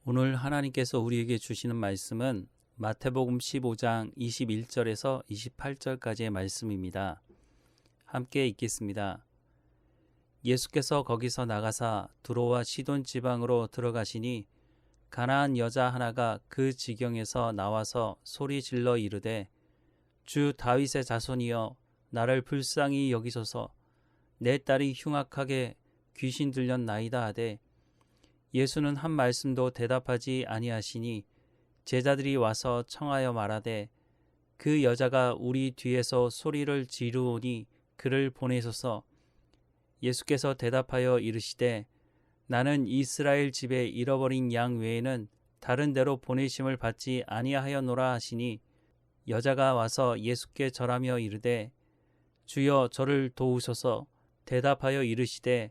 오늘 하나님께서 우리에게 주시는 말씀은 마태복음 15장 21절에서 28절까지의 말씀입니다. 함께 읽겠습니다. 예수께서 거기서 나가사 두로와 시돈 지방으로 들어가시니 가나안 여자 하나가 그 지경에서 나와서 소리 질러 이르되 주 다윗의 자손이여 나를 불쌍히 여기소서 내 딸이 흉악하게 귀신 들렸나이다 하되 예수는 한 말씀도 대답하지 아니하시니 제자들이 와서 청하여 말하되 그 여자가 우리 뒤에서 소리를 지르오니 그를 보내소서. 예수께서 대답하여 이르시되 나는 이스라엘 집에 잃어버린 양 외에는 다른 데로 보내심을 받지 아니하였노라 하시니 여자가 와서 예수께 절하며 이르되 주여 저를 도우소서. 대답하여 이르시되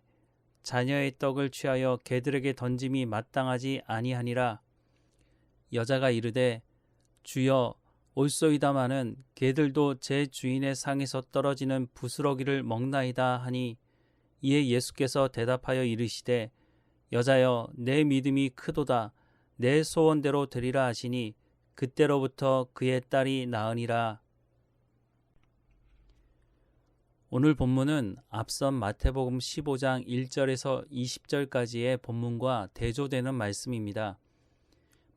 자녀의 떡을 취하여 개들에게 던짐이 마땅하지 아니하니라. 여자가 이르되 주여 올소이다마는 개들도 제 주인의 상에서 떨어지는 부스러기를 먹나이다 하니 이에 예수께서 대답하여 이르시되 여자여 내 믿음이 크도다. 내 소원대로 되리라 하시니 그때로부터 그의 딸이 나으니라. 오늘 본문은 앞선 마태복음 15장 1절에서 20절까지의 본문과 대조되는 말씀입니다.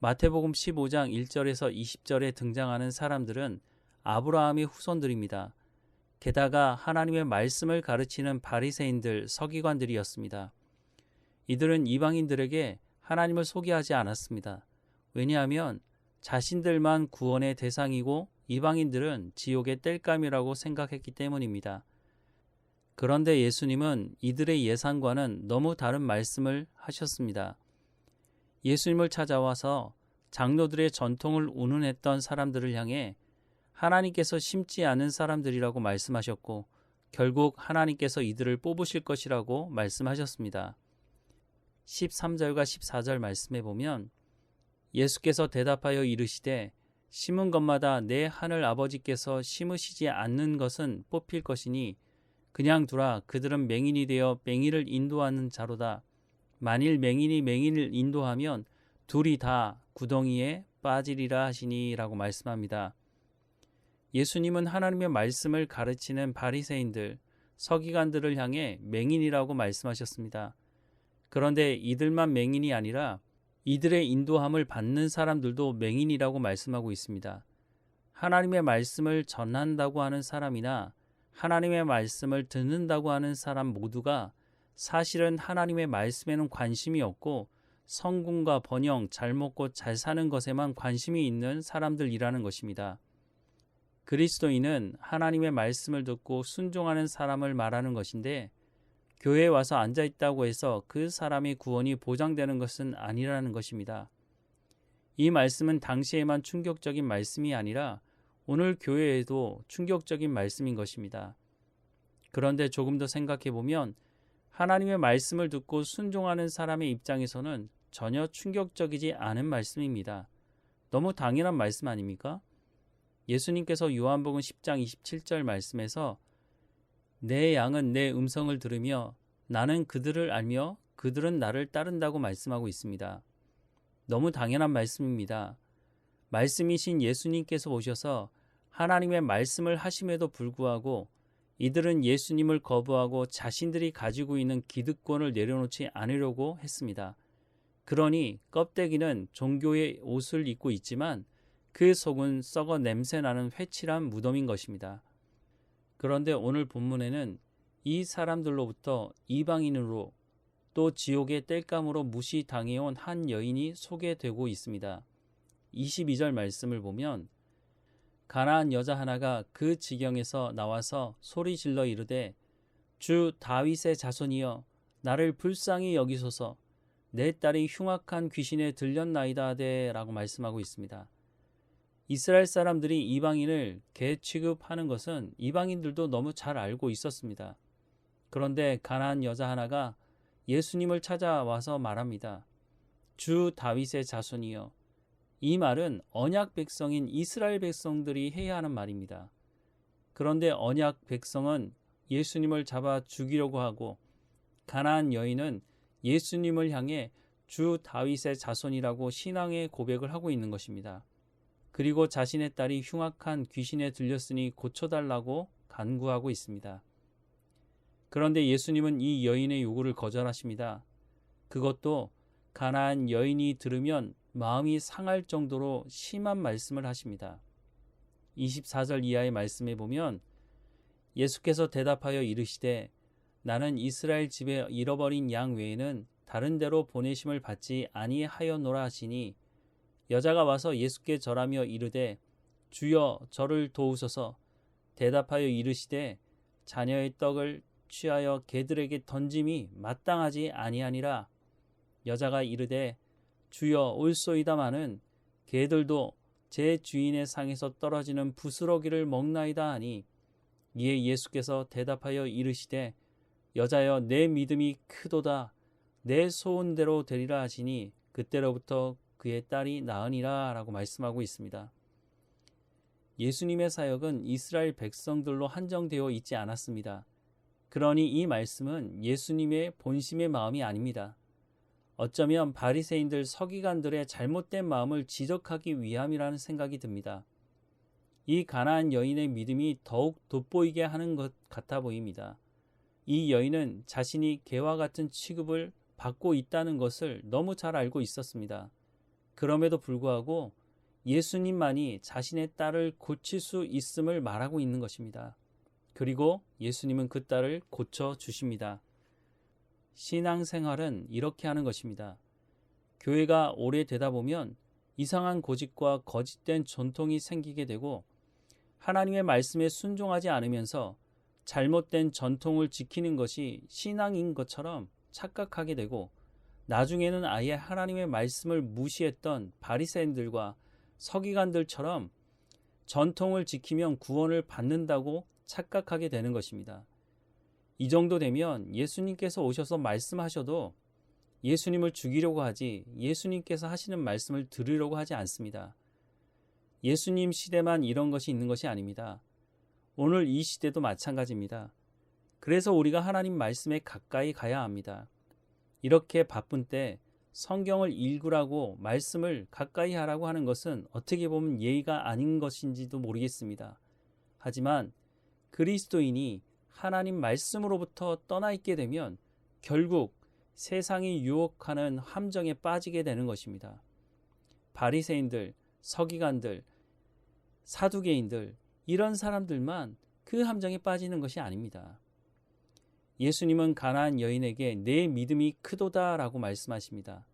마태복음 15장 1절에서 20절에 등장하는 사람들은 아브라함의 후손들입니다. 게다가 하나님의 말씀을 가르치는 바리새인들, 서기관들이었습니다. 이들은 이방인들에게 하나님을 소개하지 않았습니다. 왜냐하면 자신들만 구원의 대상이고 이방인들은 지옥의 땔감이라고 생각했기 때문입니다. 그런데 예수님은 이들의 예상과는 너무 다른 말씀을 하셨습니다. 예수님을 찾아와서 장로들의 전통을 운운했던 사람들을 향해 하나님께서 심지 않은 사람들이라고 말씀하셨고 결국 하나님께서 이들을 뽑으실 것이라고 말씀하셨습니다. 13절과 14절 말씀에 보면 예수께서 대답하여 이르시되 심은 것마다 내 하늘 아버지께서 심으시지 않는 것은 뽑힐 것이니 그냥 두라. 그들은 맹인이 되어 맹인을 인도하는 자로다. 만일 맹인이 맹인을 인도하면 둘이 다 구덩이에 빠지리라 하시니 라고 말씀합니다. 예수님은 하나님의 말씀을 가르치는 바리새인들, 서기관들을 향해 맹인이라고 말씀하셨습니다. 그런데 이들만 맹인이 아니라 이들의 인도함을 받는 사람들도 맹인이라고 말씀하고 있습니다. 하나님의 말씀을 전한다고 하는 사람이나 하나님의 말씀을 듣는다고 하는 사람 모두가 사실은 하나님의 말씀에는 관심이 없고 성공과 번영, 잘 먹고 잘 사는 것에만 관심이 있는 사람들이라는 것입니다. 그리스도인은 하나님의 말씀을 듣고 순종하는 사람을 말하는 것인데 교회에 와서 앉아있다고 해서 그 사람의 구원이 보장되는 것은 아니라는 것입니다. 이 말씀은 당시에만 충격적인 말씀이 아니라 오늘 교회에도 충격적인 말씀인 것입니다. 그런데 조금 더 생각해 보면 하나님의 말씀을 듣고 순종하는 사람의 입장에서는 전혀 충격적이지 않은 말씀입니다. 너무 당연한 말씀 아닙니까? 예수님께서 요한복음 10장 27절 말씀에서 내 양은 내 음성을 들으며 나는 그들을 알며 그들은 나를 따른다고 말씀하고 있습니다. 너무 당연한 말씀입니다. 말씀이신 예수님께서 오셔서 하나님의 말씀을 하심에도 불구하고 이들은 예수님을 거부하고 자신들이 가지고 있는 기득권을 내려놓지 않으려고 했습니다. 그러니 껍데기는 종교의 옷을 입고 있지만 그 속은 썩어 냄새나는 회칠한 무덤인 것입니다. 그런데 오늘 본문에는 이 사람들로부터 이방인으로 또 지옥의 땔감으로 무시당해온 한 여인이 소개되고 있습니다. 22절 말씀을 보면 가나안 여자 하나가 그 지경에서 나와서 소리 질러 이르되 주 다윗의 자손이여 나를 불쌍히 여기소서. 내 딸이 흉악한 귀신에 들렸나이다 하되 라고 말씀하고 있습니다. 이스라엘 사람들이 이방인을 개 취급하는 것은 이방인들도 너무 잘 알고 있었습니다. 그런데 가나안 여자 하나가 예수님을 찾아와서 말합니다. 주 다윗의 자손이여. 이 말은 언약 백성인 이스라엘 백성들이 해야 하는 말입니다. 그런데 언약 백성은 예수님을 잡아 죽이려고 하고 가나안 여인은 예수님을 향해 주 다윗의 자손이라고 신앙의 고백을 하고 있는 것입니다. 그리고 자신의 딸이 흉악한 귀신에 들렸으니 고쳐달라고 간구하고 있습니다. 그런데 예수님은 이 여인의 요구를 거절하십니다. 그것도 가나안 여인이 들으면 마음이 상할 정도로 심한 말씀을 하십니다. 24절 이하의 말씀에 보면 예수께서 대답하여 이르시되 나는 이스라엘 집에 잃어버린 양 외에는 다른 데로 보내심을 받지 아니하였노라 하시니 여자가 와서 예수께 절하며 이르되 주여 저를 도우소서. 대답하여 이르시되 자녀의 떡을 취하여 개들에게 던짐이 마땅하지 아니하니라. 여자가 이르되 주여 올소이다마는 개들도 제 주인의 상에서 떨어지는 부스러기를 먹나이다 하니 이에 예수께서 대답하여 이르시되 여자여 내 믿음이 크도다. 내 소원대로 되리라 하시니 그때로부터 그의 딸이 나으니라 라고 말씀하고 있습니다. 예수님의 사역은 이스라엘 백성들로 한정되어 있지 않았습니다. 그러니 이 말씀은 예수님의 본심의 마음이 아닙니다. 어쩌면 바리새인들 서기관들의 잘못된 마음을 지적하기 위함이라는 생각이 듭니다. 이 가나안 여인의 믿음이 더욱 돋보이게 하는 것 같아 보입니다. 이 여인은 자신이 개와 같은 취급을 받고 있다는 것을 너무 잘 알고 있었습니다. 그럼에도 불구하고 예수님만이 자신의 딸을 고칠 수 있음을 말하고 있는 것입니다. 그리고 예수님은 그 딸을 고쳐주십니다. 신앙생활은 이렇게 하는 것입니다. 교회가 오래되다 보면 이상한 고집과 거짓된 전통이 생기게 되고 하나님의 말씀에 순종하지 않으면서 잘못된 전통을 지키는 것이 신앙인 것처럼 착각하게 되고 나중에는 아예 하나님의 말씀을 무시했던 바리새인들과 서기관들처럼 전통을 지키면 구원을 받는다고 착각하게 되는 것입니다. 이 정도 되면 예수님께서 오셔서 말씀하셔도 예수님을 죽이려고 하지 예수님께서 하시는 말씀을 들으려고 하지 않습니다. 예수님 시대만 이런 것이 있는 것이 아닙니다. 오늘 이 시대도 마찬가지입니다. 그래서 우리가 하나님 말씀에 가까이 가야 합니다. 이렇게 바쁜 때 성경을 읽으라고 말씀을 가까이 하라고 하는 것은 어떻게 보면 예의가 아닌 것인지도 모르겠습니다. 하지만 그리스도인이 하나님 말씀으로부터 떠나 있게 되면 결국 세상이 유혹하는 함정에 빠지게 되는 것입니다. 바리새인들, 서기관들, 사두개인들 이런 사람들만 그 함정에 빠지는 것이 아닙니다. 예수님은 가나안 여인에게 내 믿음이 크도다 라고 말씀하십니다.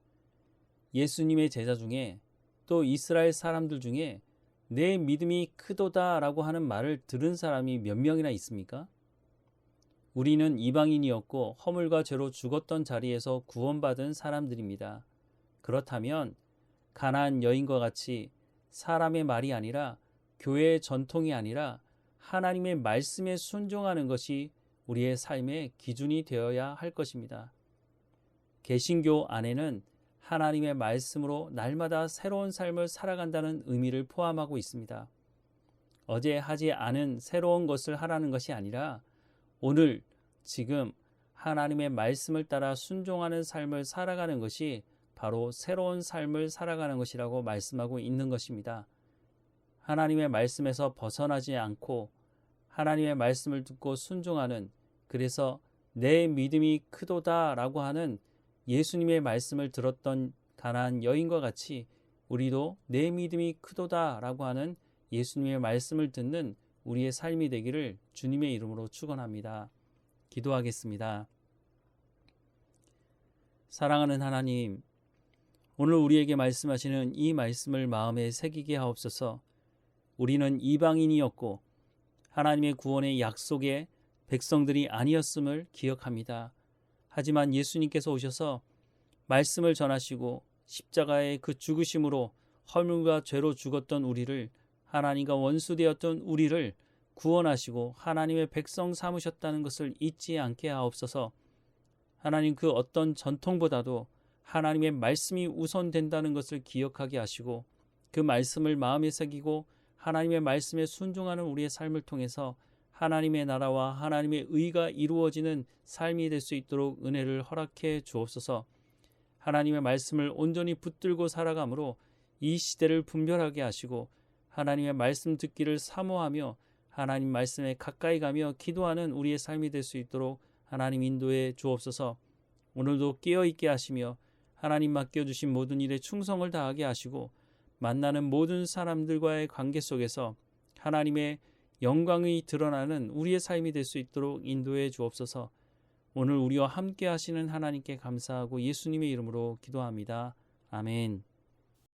예수님의 제자 중에 또 이스라엘 사람들 중에 내 믿음이 크도다 라고 하는 말을 들은 사람이 몇 명이나 있습니까? 우리는 이방인이었고 허물과 죄로 죽었던 자리에서 구원받은 사람들입니다. 그렇다면 가나안 여인과 같이 사람의 말이 아니라 교회의 전통이 아니라 하나님의 말씀에 순종하는 것이 우리의 삶의 기준이 되어야 할 것입니다. 개신교 안에는 하나님의 말씀으로 날마다 새로운 삶을 살아간다는 의미를 포함하고 있습니다. 어제 하지 않은 새로운 것을 하라는 것이 아니라 오늘 지금 하나님의 말씀을 따라 순종하는 삶을 살아가는 것이 바로 새로운 삶을 살아가는 것이라고 말씀하고 있는 것입니다. 하나님의 말씀에서 벗어나지 않고 하나님의 말씀을 듣고 순종하는, 그래서 내 믿음이 크도다 라고 하는 예수님의 말씀을 들었던 가나안 여인과 같이 우리도 내 믿음이 크도다 라고 하는 예수님의 말씀을 듣는 우리의 삶이 되기를 주님의 이름으로 축원합니다. 기도하겠습니다. 사랑하는 하나님, 오늘 우리에게 말씀하시는 이 말씀을 마음에 새기게 하옵소서. 우리는 이방인이었고 하나님의 구원의 약속의 백성들이 아니었음을 기억합니다. 하지만 예수님께서 오셔서 말씀을 전하시고 십자가의 그 죽으심으로 허물과 죄로 죽었던 우리를, 하나님과 원수되었던 우리를 구원하시고 하나님의 백성 삼으셨다는 것을 잊지 않게 하옵소서. 하나님, 그 어떤 전통보다도 하나님의 말씀이 우선된다는 것을 기억하게 하시고 그 말씀을 마음에 새기고 하나님의 말씀에 순종하는 우리의 삶을 통해서 하나님의 나라와 하나님의 의가 이루어지는 삶이 될 수 있도록 은혜를 허락해 주옵소서. 하나님의 말씀을 온전히 붙들고 살아가므로 이 시대를 분별하게 하시고 하나님의 말씀 듣기를 사모하며 하나님 말씀에 가까이 가며 기도하는 우리의 삶이 될 수 있도록 하나님 인도해 주옵소서. 오늘도 깨어있게 하시며 하나님 맡겨주신 모든 일에 충성을 다하게 하시고 만나는 모든 사람들과의 관계 속에서 하나님의 영광이 드러나는 우리의 삶이 될 수 있도록 인도해 주옵소서. 오늘 우리와 함께 하시는 하나님께 감사하고 예수님의 이름으로 기도합니다. 아멘.